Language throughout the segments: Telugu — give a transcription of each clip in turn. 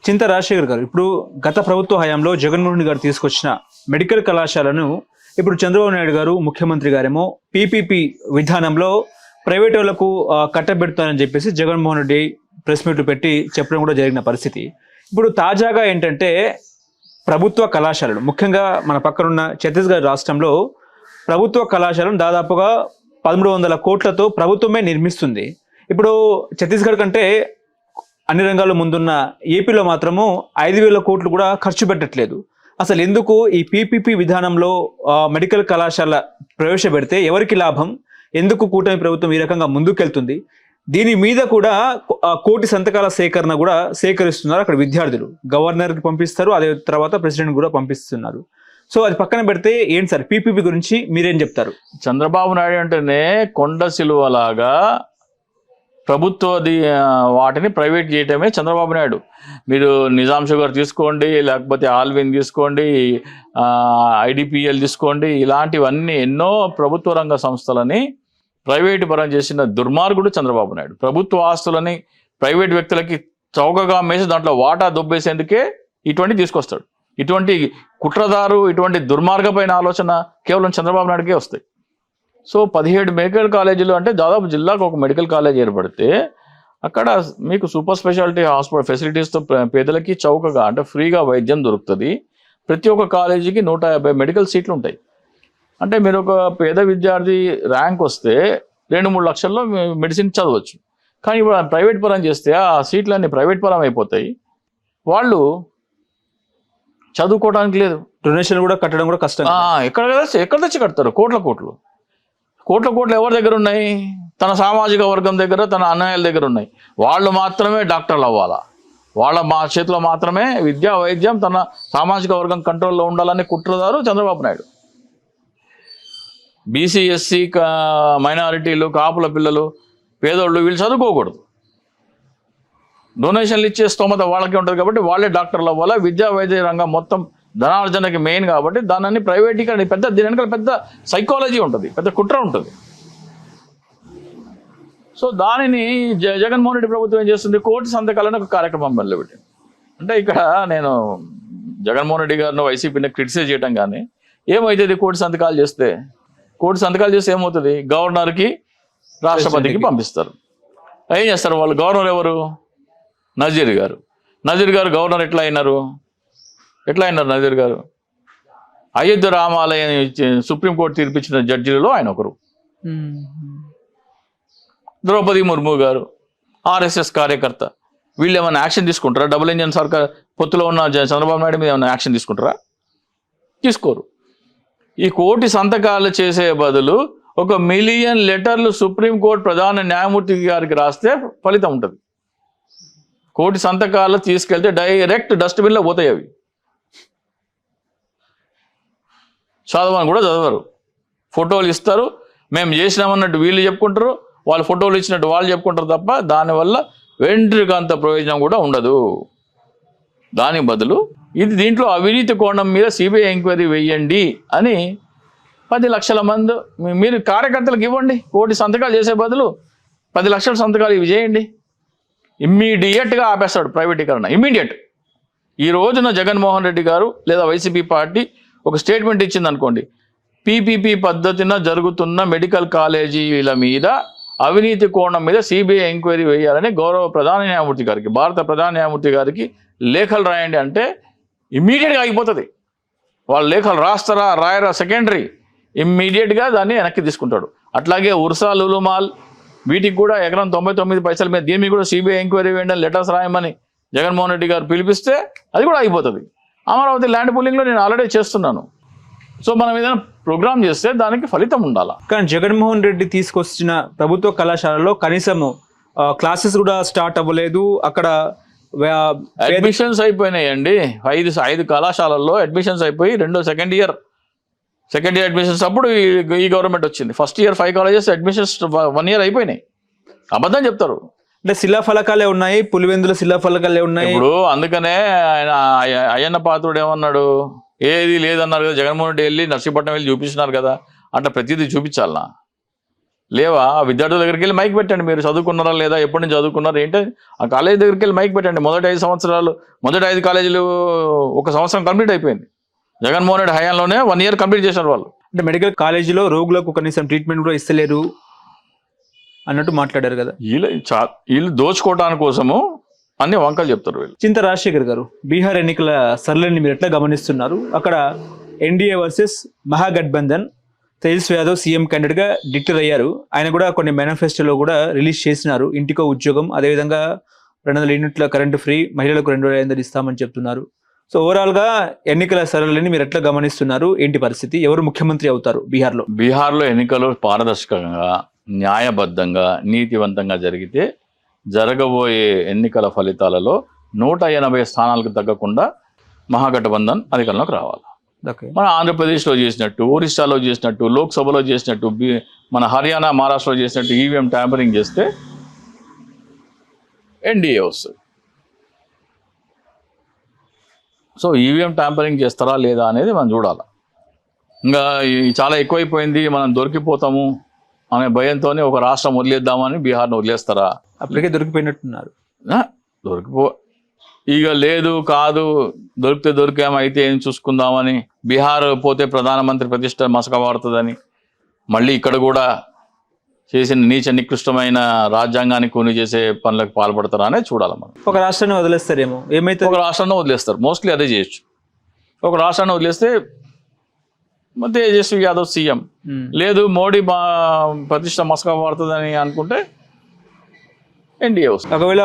చింత రాజశేఖర్ గారు, ఇప్పుడు గత ప్రభుత్వ హయాంలో జగన్మోహన్ రెడ్డి గారు తీసుకొచ్చిన మెడికల్ కళాశాలను ఇప్పుడు చంద్రబాబు నాయుడు గారు ముఖ్యమంత్రి గారేమో పీపీపీ విధానంలో ప్రైవేట్ వాళ్ళకు కట్టబెడతానని చెప్పేసి జగన్మోహన్ రెడ్డి ప్రెస్ మీట్లు పెట్టి చెప్పడం కూడా జరిగిన పరిస్థితి. ఇప్పుడు తాజాగా ఏంటంటే ప్రభుత్వ కళాశాలలు, ముఖ్యంగా మన పక్కనున్న ఛత్తీస్గఢ్ రాష్ట్రంలో ప్రభుత్వ కళాశాలను దాదాపుగా 1300 కోట్లతో ప్రభుత్వమే నిర్మిస్తుంది. ఇప్పుడు ఛత్తీస్గఢ్ కంటే అన్ని రంగాల్లో ముందున్న ఏపీలో మాత్రము 5,000 కోట్లు కూడా ఖర్చు పెట్టట్లేదు. అసలు ఎందుకు ఈ పీపీపీ విధానంలో మెడికల్ కళాశాల ప్రవేశపెడితే ఎవరికి లాభం? ఎందుకు కూటమి ప్రభుత్వం ఈ రకంగా ముందుకెళ్తుంది? దీని మీద కూడా కోటి సంతకాల సేకరణ కూడా సేకరిస్తున్నారు అక్కడ విద్యార్థులు. గవర్నర్కి పంపిస్తారు, అదే తర్వాత ప్రెసిడెంట్ కూడా పంపిస్తున్నారు. సో అది పక్కన పెడితే ఏంటి సార్ పీపీపీ గురించి మీరేం చెప్తారు? చంద్రబాబు నాయుడు అంటేనే కొండ సిలువలాగా ప్రభుత్వ వాటిని ప్రైవేట్ చేయటమే చంద్రబాబు నాయుడు. మీరు నిజాం షుగర్ తీసుకోండి, లేకపోతే ఆల్విన్ తీసుకోండి, ఐడిపిఎల్ తీసుకోండి, ఇలాంటివన్నీ ఎన్నో ప్రభుత్వ రంగ సంస్థలని ప్రైవేటు పరం చేసిన దుర్మార్గుడు చంద్రబాబు నాయుడు. ప్రభుత్వ ఆస్తులని ప్రైవేట్ వ్యక్తులకి చౌకగా అమ్మేసి దాంట్లో వాటా దొబ్బేసేందుకే ఇటువంటి తీసుకొస్తాడు. ఇటువంటి కుట్రదారు, ఇటువంటి దుర్మార్గమైన ఆలోచన కేవలం చంద్రబాబు నాయుడుకే వస్తాయి. సో 17 మెడికల్ కాలేజీలు అంటే దాదాపు జిల్లాకు ఒక మెడికల్ కాలేజ్ ఏర్పడితే అక్కడ మీకు సూపర్ స్పెషాలిటీ హాస్పిటల్ ఫెసిలిటీస్తో పేదలకి చౌకగా అంటే ఫ్రీగా వైద్యం దొరుకుతుంది. ప్రతి ఒక్క కాలేజీకి 150 మెడికల్ సీట్లు ఉంటాయి. అంటే మీరు ఒక పేద విద్యార్థి ర్యాంక్ వస్తే 2-3 లక్షల్లో మెడిసిన్ చదవచ్చు. కానీ ఇప్పుడు ప్రైవేట్ పరం చేస్తే ఆ సీట్లన్నీ ప్రైవేట్ పరం అయిపోతాయి. వాళ్ళు చదువుకోవడానికి లేదు, డొనేషన్ కూడా కట్టడం కూడా కష్టం. ఎక్కడ తెచ్చి కడతారు? కోట్లు ఎవరి దగ్గర ఉన్నాయి? తన సామాజిక వర్గం దగ్గర, తన అన్నయ్యల దగ్గర ఉన్నాయి. వాళ్ళు మాత్రమే డాక్టర్లు అవ్వాలా, వాళ్ళ చేతిలో మాత్రమే విద్యా వైద్యం తన సామాజిక వర్గం కంట్రోల్లో ఉండాలని కుట్రదారు చంద్రబాబు నాయుడు. బీసీ, ఎస్సీ, మైనారిటీలు, కాపుల పిల్లలు, పేదోళ్ళు వీళ్ళు చదువుకోకూడదు. డొనేషన్లు ఇచ్చే స్తోమత వాళ్ళకే ఉంటుంది కాబట్టి వాళ్ళే డాక్టర్లు అవ్వాలా. విద్యా వైద్య రంగం మొత్తం ధనార్జనకి మెయిన్ కాబట్టి దాన్ని ప్రైవేటీకరణ దీని వెనకాల పెద్ద సైకాలజీ ఉంటుంది, పెద్ద కుట్ర ఉంటుంది. సో దానిని జగన్మోహన్ రెడ్డి ప్రభుత్వం ఏం చేస్తుంది? కోటి సంతకాలను ఒక కార్యక్రమం మొదలుపెట్టింది. అంటే ఇక్కడ నేను జగన్మోహన్ రెడ్డి గారిని వైసీపీని క్రిటిసైజ్ చేయడం కానీ ఏమవుతుంది? కోటి సంతకాలు చేస్తే ఏమవుతుంది? గవర్నర్కి, రాష్ట్రపతికి పంపిస్తారు. ఏం చేస్తారు వాళ్ళు? గవర్నర్ ఎవరు? నజీర్ గారు గవర్నర్ ఎట్లా అయినారు నజీర్ గారు? అయోధ్య రామాలయం సుప్రీంకోర్టు తీర్పిచ్చిన జడ్జిలలో ఆయన ఒకరు. ద్రౌపది ముర్ము గారు ఆర్ఎస్ఎస్ కార్యకర్త. వీళ్ళు ఏమైనా యాక్షన్ తీసుకుంటారా? డబుల్ ఇంజన్ సర్కార్ పొత్తులో ఉన్న చంద్రబాబు నాయుడు మీద ఏమైనా యాక్షన్ తీసుకుంటారా? తీసుకోరు. ఈ కోటి సంతకాలు చేసే బదులు 1 మిలియన్ లెటర్లు సుప్రీంకోర్టు ప్రధాన న్యాయమూర్తి గారికి రాస్తే ఫలితం ఉంటుంది. కోటి సంతకాలు తీసుకెళ్తే డైరెక్ట్ డస్ట్బిన్లో పోతాయి. అవి చదవని కూడా చదవరు. ఫోటోలు ఇస్తారు, మేము చేసినామన్నట్టు వీళ్ళు చెప్పుకుంటారు, వాళ్ళు ఫోటోలు ఇచ్చినట్టు వాళ్ళు చెప్పుకుంటారు తప్ప దానివల్ల వెంట్రుకంత ప్రయోజనం కూడా ఉండదు. దాని బదులు దీంట్లో అవినీతి కోణం మీద సిబిఐ ఎంక్వైరీ వేయండి అని 10 లక్షల మంది మీరు కార్యకర్తలకు ఇవ్వండి. కోటి సంతకాలు చేసే బదులు 10 లక్షల సంతకాలు ఇవి చేయండి. ఇమ్మీడియట్గా ఆపేస్తాడు ప్రైవేటీకరణ. ఇమ్మీడియట్. ఈ రోజున జగన్మోహన్ రెడ్డి గారు లేదా వైసీపీ పార్టీ ఒక స్టేట్మెంట్ ఇచ్చింది అనుకోండి, పీపీపీ పద్ధతిన జరుగుతున్న మెడికల్ కాలేజీల మీద అవినీతి కోణం మీద సిబిఐ ఎంక్వైరీ వేయాలని గౌరవ ప్రధాన న్యాయమూర్తి గారికి, భారత ప్రధాన న్యాయమూర్తి గారికి లేఖలు రాయండి అంటే ఇమ్మీడియట్గా అయిపోతుంది. వాళ్ళు లేఖలు రాయరా సెకండరీ, ఇమ్మీడియట్గా దాన్ని వెనక్కి తీసుకుంటాడు. అట్లాగే ఉర్సా, లులుమాల్ వీటికి కూడా ఎకరం 99 పైసల మీద దీని కూడా సిబిఐ ఎంక్వైరీ వేయండి లెటర్స్ రాయమని జగన్మోహన్ రెడ్డి గారు పిలిపిస్తే అది కూడా అయిపోతుంది. అమరావతి ల్యాండ్ పూలింగ్లో నేను ఆల్రెడీ చేస్తున్నాను. సో మనం ఏదైనా ప్రోగ్రామ్ చేస్తే దానికి ఫలితం ఉండాలి. కానీ జగన్మోహన్ రెడ్డి తీసుకొచ్చిన ప్రభుత్వ కళాశాలలో కనీసం క్లాసెస్ కూడా స్టార్ట్ అవ్వలేదు. అక్కడ అడ్మిషన్స్ అయిపోయినాయండి. 5 కళాశాలల్లో అడ్మిషన్స్ అయిపోయి సెకండ్ ఇయర్ అడ్మిషన్స్ అప్పుడు ఈ గవర్నమెంట్ వచ్చింది. First year 5 colleges admissions 1 year అయిపోయినాయి. అబద్ధం చెప్తారు. అంటే శిలాఫలకాలే ఉన్నాయి, పులివెందుల శిలాఫలకాలే ఉన్నాయి. ఇప్పుడు అందుకనే ఆయన అయ్యన్న పాత్రుడు ఏమన్నాడు? ఏది లేదన్నారు కదా. జగన్మోహన్ రెడ్డి వెళ్ళి నర్సీపట్నం వెళ్ళి చూపించినారు కదా. అంటే ప్రతిదీ చూపించాలనా? లేవా? ఆ విద్యార్థుల దగ్గరికి వెళ్ళి మైక్ పెట్టండి, మీరు చదువుకున్నారా లేదా, ఎప్పటి నుంచి చదువుకున్నారు ఏంటి, ఆ కాలేజ్ దగ్గరికి వెళ్ళి మైక్ పెట్టండి. మొదటి 5 సంవత్సరాలు, మొదటి 5 కాలేజీలు 1 సంవత్సరం కంప్లీట్ అయిపోయింది. జగన్మోహన్ రెడ్డి హయాంలోనే 1 ఇయర్ కంప్లీట్ చేశారు వాళ్ళు. అంటే మెడికల్ కాలేజీలో రోగులకు కనీసం ట్రీట్మెంట్ కూడా ఇస్తలేరు అన్నట్టు మాట్లాడారు కదా. వీళ్ళు దోచుకోవడానికి కోసము అన్ని వంకలు చెప్తారు వీళ్ళు. చింత రాజశేఖర్ గారు, బీహార్ ఎన్నికల సరళిని మీరు ఎట్లా గమనిస్తున్నారు? అక్కడ NDA versus Mahagathbandhan, Tejashwi Yadav CM candidate గా డిక్లేర్ అయ్యారు. ఆయన కూడా కొన్ని మేనిఫెస్టోలో కూడా రిలీజ్ చేసినారు. ఇంటికో ఉద్యోగం, అదేవిధంగా 200 యూనిట్ల కరెంటు ఫ్రీ, మహిళలకు 2500 ఇస్తామని చెప్తున్నారు. సో ఓవరాల్ గా ఎన్నికల సరళిని మీరు ఎట్లా గమనిస్తున్నారు? ఏంటి పరిస్థితి? ఎవరు ముఖ్యమంత్రి అవుతారు బీహార్లో? బీహార్లో ఎన్నికలు పారదర్శకంగా, న్యాయబద్ధంగా, నీతివంతంగా జరిగితే జరగబోయే ఎన్నికల ఫలితాలలో 180 స్థానాలకు తగ్గకుండా మహాగఠబంధన్ అధికారంలోకి రావాలి. మన ఆంధ్రప్రదేశ్లో చేసినట్టు, ఒరిస్సాలో చేసినట్టు, లోక్సభలో చేసినట్టు, మన హర్యానా, మహారాష్ట్రలో చేసినట్టు ఈవీఎం ట్యాంపరింగ్ చేస్తే ఎన్డీఏ వస్తుంది. సో ఈవీఎం ట్యాంపరింగ్ చేస్తారా లేదా అనేది మనం చూడాలి. ఇంకా చాలా ఎక్కువైపోయింది, మనం దొరికిపోతాము అనే భయంతోనే ఒక రాష్ట్రం వదిలేద్దామని బీహార్ను వదిలేస్తారా? అప్పటికే దొరికిపోయినట్టున్నారు. ఇక లేదు కాదు, దొరికితే దొరికాము, అయితే ఏం చూసుకుందామని, బీహార్ పోతే ప్రధానమంత్రి ప్రతిష్ట మసకబారుతుందని మళ్ళీ ఇక్కడ కూడా చేసిన నీచ నికృష్టమైన రాజ్యాంగాన్ని కూని చేసే పనులకు పాల్పడతారా అనేది చూడాలి. మనం ఒక రాష్ట్రాన్ని వదిలేస్తారేమో, ఏమైతే ఒక రాష్ట్రాన్ని వదిలేస్తారు, మోస్ట్లీ అదే చేయొచ్చు. ఒక రాష్ట్రాన్ని వదిలేస్తే తేజస్వి యాదవ్ సీఎం, లేదు మోడీ ప్రతిష్ట మసకబారుతుందని అనుకుంటే ఎన్డీఏ వస్తుంది. ఒకవేళ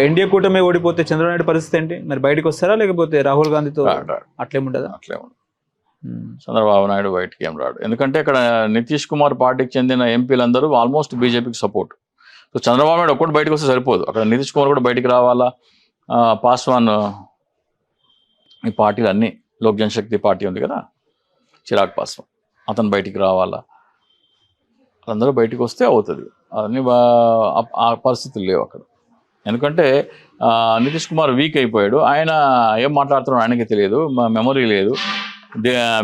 ఎన్డీఏ కూటమి ఓడిపోతే చంద్రబాబు నాయుడు పరిస్థితి ఏంటి? మరి బయటకు వస్తారా, లేకపోతే రాహుల్ గాంధీతో అట్లేముండదా? అట్లేముండదు. చంద్రబాబు నాయుడు బయటికి ఏం రాడు. ఎందుకంటే ఇక్కడ నితీష్ కుమార్ పార్టీకి చెందిన ఎంపీలందరూ ఆల్మోస్ట్ బీజేపీకి సపోర్ట్. సో చంద్రబాబు నాయుడు ఒక్కటి బయటకు వస్తే సరిపోదు, అక్కడ నితీష్ కుమార్ కూడా బయటికి రావాలా. పాస్వాన్, ఈ పార్టీలు అన్నీ, లోక్ జనశక్తి పార్టీ ఉంది కదా, చిరాగ్ పాస్వాన్, అతను బయటికి రావాలా. అందరూ బయటకు వస్తే అవుతుంది. అన్నీ ఆ పరిస్థితులు లేవు అక్కడ. ఎందుకంటే నితీష్ కుమార్ వీక్ అయిపోయాడు. ఆయన ఏం మాట్లాడుతున్నాడు ఆయనకి తెలియదు, మెమొరీ లేదు.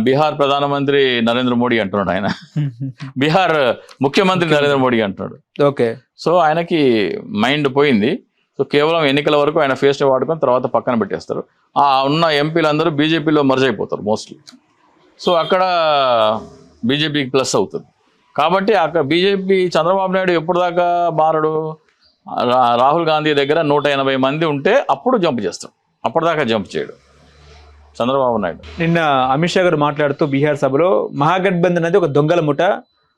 బీహార్ ప్రధానమంత్రి నరేంద్ర మోడీ అంటున్నాడు, ఆయన బీహార్ ముఖ్యమంత్రి నరేంద్ర మోడీ అంటున్నాడు. ఓకే. సో ఆయనకి మైండ్ పోయింది. సో కేవలం ఎన్నికల వరకు ఆయన ఫేస్ని వాడుకొని తర్వాత పక్కన పెట్టేస్తారు. ఆ ఉన్న ఎంపీలందరూ బీజేపీలో మర్జ్ అయిపోతారు మోస్ట్లీ. సో అక్కడ బీజేపీకి ప్లస్ అవుతుంది. కాబట్టి అక్కడ బీజేపీ, చంద్రబాబు నాయుడు ఎప్పుడు దాకా మారడు? రాహుల్ గాంధీ దగ్గర 180 మంది ఉంటే అప్పుడు జంప్ చేస్తాడు, అప్పటిదాకా జంప్ చేయడు చంద్రబాబు నాయుడు. నిన్న అమిత్ షా గారు మాట్లాడుతూ బీహార్ సభలో మహాగఠబంధన్ అనేది ఒక దొంగల ముఠ,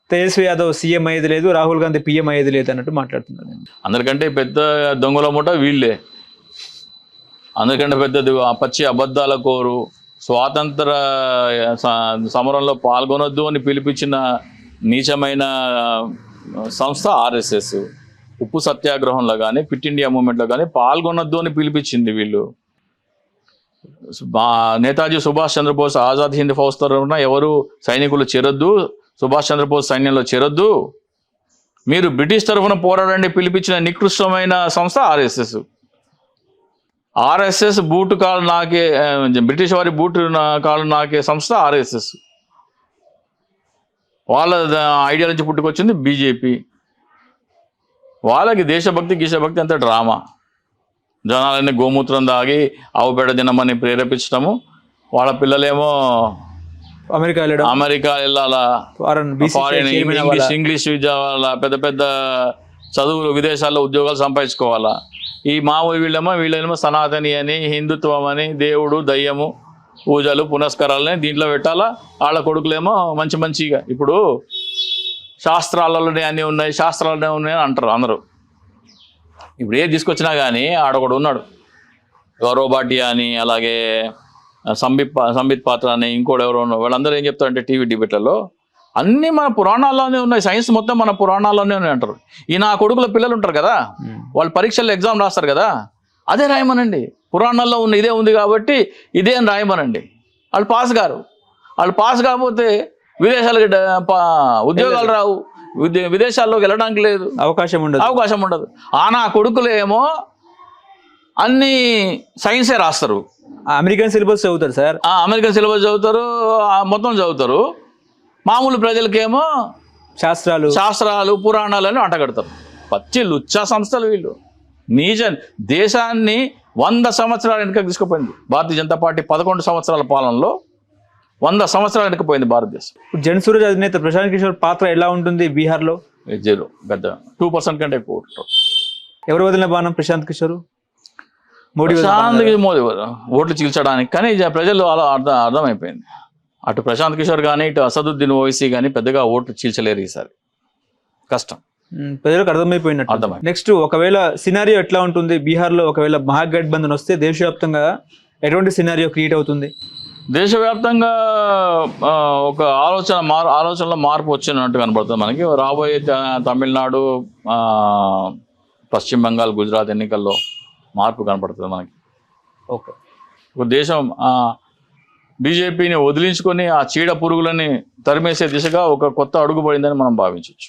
తేజస్వి యాదవ్ సీఎం అయ్యేది లేదు, రాహుల్ గాంధీ పీఎం అయ్యేది లేదు అన్నట్టు మాట్లాడుతున్నారు. అందరికంటే పెద్ద దొంగల ముఠ వీళ్ళే. అందరికంటే పెద్దది పచ్చి అబద్ధాల కోరు, స్వాతంత్ర సమరంలో పాల్గొనొద్దు అని పిలిపించిన నీచమైన సంస్థ ఆర్ఎస్ఎస్. ఉప్పు సత్యాగ్రహంలో కానీ, క్విట్ ఇండియా మూవ్మెంట్లో కానీ పాల్గొనొద్దు అని పిలిపించింది వీళ్ళు. నేతాజీ సుభాష్ చంద్రబోస్ ఆజాద్ హింద్ ఫౌజ్ తరఫున ఎవరు సైనికులు చేరొద్దు, సుభాష్ చంద్రబోస్ సైన్యంలో చేరొద్దు, మీరు బ్రిటిష్ తరఫున పోరాడండి పిలిపించిన నికృష్టమైన సంస్థ ఆర్ఎస్ఎస్. ఆర్ఎస్ఎస్ బూటు కాలు నాకే, బ్రిటిష్ వారి బూటు కాలు నాకే సంస్థ ఆర్ఎస్ఎస్. వాళ్ళ ఐడియా నుంచి పుట్టుకొచ్చింది బీజేపీ. వాళ్ళకి దేశభక్తి గీశభక్తి అంత డ్రామా. జనాలన్నీ గోమూత్రం దాగి ఆవుపేడ తినమని ప్రేరేపించడము, వాళ్ళ పిల్లలేమో అమెరికా వెళ్ళాలా, ఫారిన్ ఇంగ్లీష్ విద్య, పెద్ద పెద్ద చదువులు, విదేశాల్లో ఉద్యోగాలు సంపాదించుకోవాలా. ఈ మామూలు వీళ్ళేమో సనాతని అని, హిందుత్వం అని, దేవుడు దయ్యము పూజలు పునస్కారాలని దీంట్లో పెట్టాలా. వాళ్ళ కొడుకులేమో మంచిగా ఇప్పుడు శాస్త్రాలలోనే అన్నీ ఉన్నాయి, శాస్త్రాలనే ఉన్నాయి అంటారు అందరూ. ఇప్పుడు ఏది తీసుకొచ్చినా కానీ ఆడొకడు ఉన్నాడు, గౌరవ్ భాటియా అని, అలాగే సంబిత్ పాత్ర అని, ఇంకోటి ఎవరో ఉన్నారు. వాళ్ళందరూ ఏం చెప్తారంటే టీవీ డిబేట్లలో అన్నీ మన పురాణాల్లోనే ఉన్నాయి, సైన్స్ మొత్తం మన పురాణాల్లోనే ఉన్నాయి అంటారు. ఈ నా కొడుకుల పిల్లలు ఉంటారు కదా, వాళ్ళు పరీక్షల్లో ఎగ్జామ్ రాస్తారు కదా, అదే రాయమనండి. పురాణాల్లో ఉన్న ఇదే ఉంది కాబట్టి ఇదే అని రాయమనండి. వాళ్ళు పాస్ గారు. వాళ్ళు పాస్ కాకపోతే విదేశాలకి ఉద్యోగాలు రావు, విదేశాల్లోకి వెళ్ళడానికి లేదు, అవకాశం ఉండదు. నా కొడుకులేమో అన్ని సైన్సే రాస్తారు, అమెరికన్ సిలబస్ చదువుతారు సార్. అమెరికన్ సిలబస్ చదువుతారు, మొత్తం చదువుతారు. మామూలు ప్రజలకేమో శాస్త్రాలు పురాణాలని అంటగడతారు. పచ్చి లుచ్చా సంస్థలు వీళ్ళు. దేశాన్ని 100 సంవత్సరాల వెనుకకు తీసుకుపోయింది భారతీయ జనతా పార్టీ. 11 సంవత్సరాల పాలనలో 100 సంవత్సరాల వెనుకపోయింది భారతదేశం. జనసూరజ్ అధినేత ప్రశాంత్ కిషోర్ పాత్ర ఎలా ఉంటుంది బీహార్లో? 0 పెద్ద 2% కంటే ఎక్కువ ఉంటారు. ఎవరు వదిలిన బాణం ప్రశాంత్ కిషోర్? మోడీ మోదీ ఓట్లు చీల్చడానికి. కానీ ప్రజలు అలా అర్థమైపోయింది. అటు ప్రశాంత్ కిషోర్ కానీ ఇటు అసదుద్దీన్ ఓవైసీ కానీ పెద్దగా ఓట్లు చీల్చలేరు ఈసారి. కష్టం. ప్రజలకు అర్థమైపోయినట్టు. అర్థమైంది. నెక్స్ట్ ఒకవేళ సినారియో ఎట్లా ఉంటుంది బీహార్లో? ఒకవేళ మహాగఠబంధన్ వస్తే దేశవ్యాప్తంగా ఎటువంటి సినారియో క్రియేట్ అవుతుంది? దేశవ్యాప్తంగా ఒక ఆలోచనలో మార్పు వచ్చినట్టు కనబడుతుంది మనకి. రాబోయే తమిళనాడు, పశ్చిమ బెంగాల్, గుజరాత్ ఎన్నికల్లో మార్పు కనపడుతుంది మనకి. ఓకే. ఒక దేశం బీజేపీని వదిలించుకొని ఆ చీడ పురుగులని తరిమేసే దిశగా ఒక కొత్త అడుగు పడిందని మనం భావించవచ్చు.